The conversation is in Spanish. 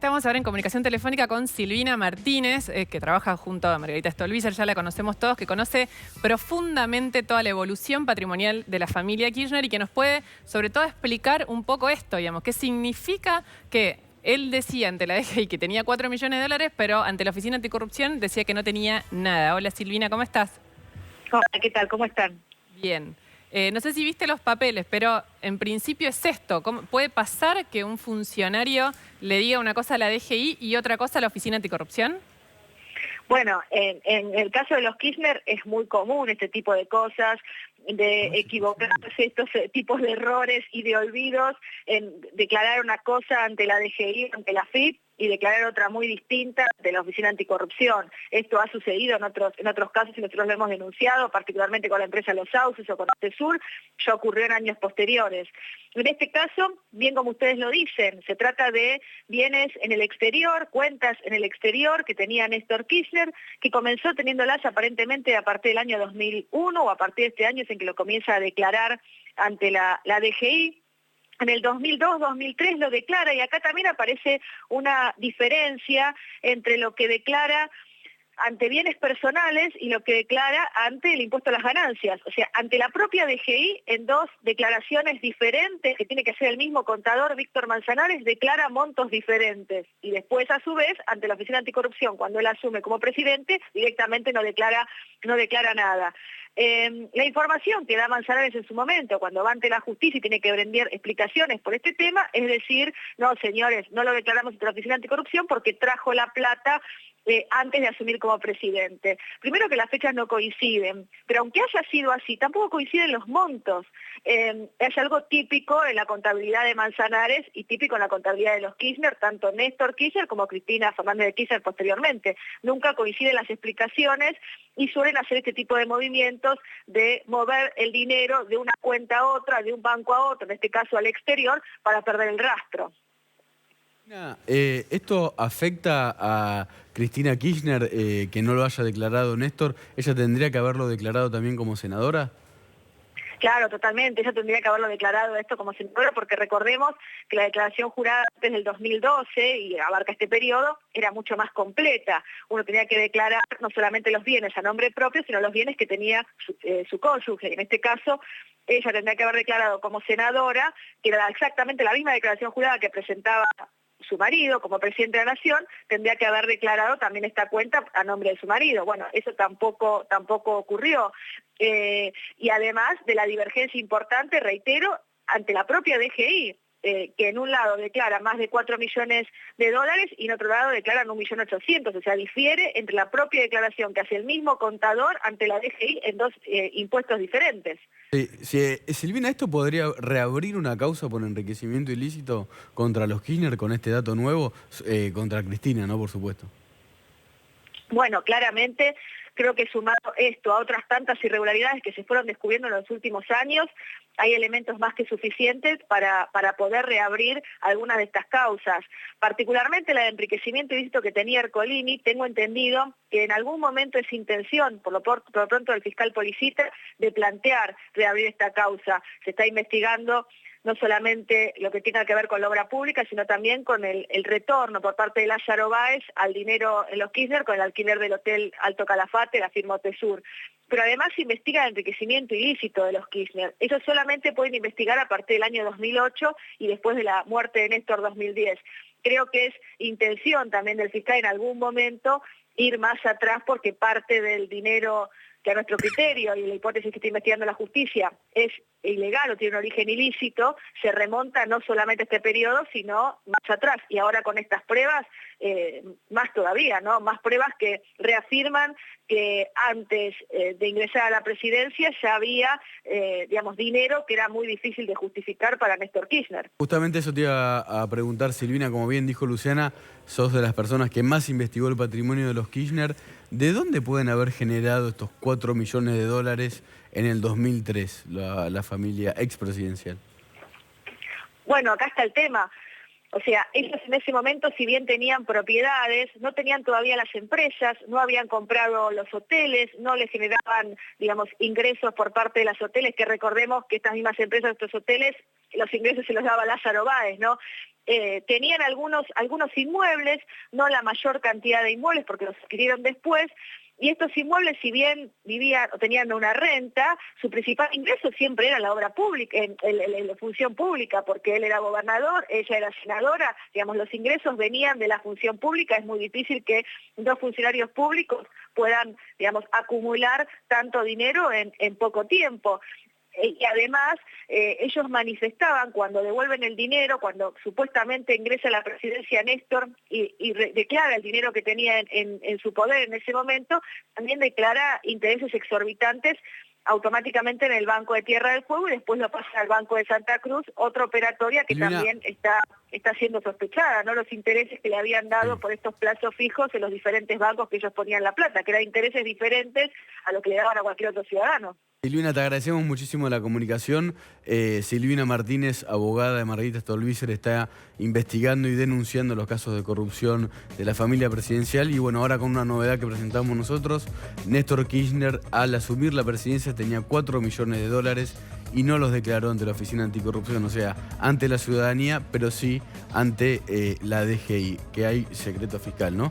Estamos ahora en comunicación telefónica con Silvina Martínez, que trabaja junto a Margarita Stolbizer, ya la conocemos todos, que conoce profundamente toda la evolución patrimonial de la familia Kirchner y que nos puede, sobre todo, explicar un poco esto, digamos, qué significa que él decía ante la DGI que tenía 4 millones de dólares, pero ante la Oficina Anticorrupción decía que no tenía nada. Hola Silvina, ¿cómo estás? Hola, ¿qué tal? ¿Cómo están? Bien. No sé si viste los papeles, pero en principio es esto. ¿Puede pasar que un funcionario le diga una cosa a la DGI y otra cosa a la Oficina Anticorrupción? Bueno, en el caso de los Kirchner es muy común este tipo de cosas, de equivocarse, estos tipos de errores y de olvidos, en declarar una cosa ante la DGI, ante la FIP, y declarar otra muy distinta de la Oficina Anticorrupción. Esto ha sucedido en otros casos y nosotros lo hemos denunciado, particularmente con la empresa Los Sauces o con Sur, ya ocurrió en años posteriores. En este caso, bien como ustedes lo dicen, se trata de bienes en el exterior, cuentas en el exterior que tenía Néstor Kirchner, que comenzó teniéndolas aparentemente a partir del año 2001 o a partir de este año es en que lo comienza a declarar ante la DGI. En el 2002-2003 lo declara y acá también aparece una diferencia entre lo que declara ante bienes personales y lo que declara ante el impuesto a las ganancias. O sea, ante la propia DGI, en dos declaraciones diferentes, que tiene que ser el mismo contador, Víctor Manzanares, declara montos diferentes. Y después, a su vez, ante la Oficina Anticorrupción, cuando él asume como presidente, directamente no declara nada. La información que da Manzanares en su momento, cuando va ante la justicia y tiene que brindar explicaciones por este tema, es decir, no, señores, no lo declaramos ante la Oficina Anticorrupción porque trajo la plata antes de asumir como presidente. Primero que las fechas no coinciden, pero aunque haya sido así, tampoco coinciden los montos. Es algo típico en la contabilidad de Manzanares y típico en la contabilidad de los Kirchner, tanto Néstor Kirchner como Cristina Fernández de Kirchner posteriormente. Nunca coinciden las explicaciones y suelen hacer este tipo de movimientos de mover el dinero de una cuenta a otra, de un banco a otro, en este caso al exterior, para perder el rastro. ¿Esto afecta a Cristina Kirchner, que no lo haya declarado Néstor? ¿Ella tendría que haberlo declarado también como senadora? Claro, totalmente. Ella tendría que haberlo declarado esto como senadora porque recordemos que la declaración jurada antes del 2012, y abarca este periodo, era mucho más completa. Uno tenía que declarar no solamente los bienes a nombre propio, sino los bienes que tenía su cónyuge. En este caso, ella tendría que haber declarado como senadora, que era exactamente la misma declaración jurada que presentaba su marido como presidente de la Nación, tendría que haber declarado también esta cuenta a nombre de su marido. Bueno, eso tampoco ocurrió. Y además de la divergencia importante, reitero, ante la propia DGI, que en un lado declara más de 4 millones de dólares y en otro lado declaran 1.800.000, o sea, difiere entre la propia declaración que hace el mismo contador ante la DGI en dos impuestos diferentes. Silvina, ¿esto podría reabrir una causa por enriquecimiento ilícito contra los Kirchner con este dato nuevo? Contra Cristina, ¿no? Por supuesto. Bueno, claramente creo que sumado esto a otras tantas irregularidades que se fueron descubriendo en los últimos años, hay elementos más que suficientes para poder reabrir algunas de estas causas. Particularmente la de enriquecimiento ilícito que tenía Ercolini, tengo entendido que en algún momento es intención, por lo pronto del fiscal Policita, de plantear reabrir esta causa. Se está investigando no solamente lo que tenga que ver con la obra pública, sino también con el retorno por parte de Lázaro Báez al dinero en los Kirchner con el alquiler del Hotel Alto Calafate, la firma Sur. Pero además se investiga el enriquecimiento ilícito de los Kirchner. Eso solamente pueden investigar a partir del año 2008 y después de la muerte de Néstor 2010. Creo que es intención también del fiscal en algún momento ir más atrás porque parte del dinero que a nuestro criterio y la hipótesis que está investigando la justicia es ilegal o tiene un origen ilícito, se remonta no solamente a este periodo, sino más atrás. Y ahora con estas pruebas, más todavía, ¿no? Más pruebas que reafirman que antes de ingresar a la presidencia ya había, dinero que era muy difícil de justificar para Néstor Kirchner. Justamente eso te iba a preguntar, Silvina, como bien dijo Luciana, sos de las personas que más investigó el patrimonio de los Kirchner. ¿De dónde pueden haber generado estos 4 millones de dólares en el 2003, la familia expresidencial? Bueno, acá está el tema. O sea, ellos en ese momento, si bien tenían propiedades, no tenían todavía las empresas, no habían comprado los hoteles, no les generaban, ingresos por parte de los hoteles, que recordemos que estas mismas empresas, estos hoteles, los ingresos se los daba Lázaro Báez, ¿no? tenían algunos inmuebles, no la mayor cantidad de inmuebles porque los adquirieron después, y estos inmuebles, si bien vivían o tenían una renta, su principal ingreso siempre era la obra pública, la función pública, porque él era gobernador, ella era senadora, digamos, los ingresos venían de la función pública. Es muy difícil que dos funcionarios públicos puedan, digamos, acumular tanto dinero en poco tiempo. Y además, ellos manifestaban cuando devuelven el dinero, cuando supuestamente ingresa a la presidencia Néstor y declara el dinero que tenía en su poder en ese momento, también declara intereses exorbitantes automáticamente en el Banco de Tierra del Fuego y después lo pasa al Banco de Santa Cruz, otra operatoria que también está siendo sospechada, ¿no? Los intereses que le habían dado por estos plazos fijos en los diferentes bancos que ellos ponían la plata, que eran intereses diferentes a lo que le daban a cualquier otro ciudadano. Silvina, te agradecemos muchísimo la comunicación. Silvina Martínez, abogada de Margarita Stolbizer, está investigando y denunciando los casos de corrupción de la familia presidencial. Y bueno, ahora con una novedad que presentamos nosotros, Néstor Kirchner, al asumir la presidencia, tenía 4 millones de dólares y no los declaró ante la Oficina Anticorrupción, o sea, ante la ciudadanía, pero sí ante la DGI, que hay secreto fiscal, ¿no?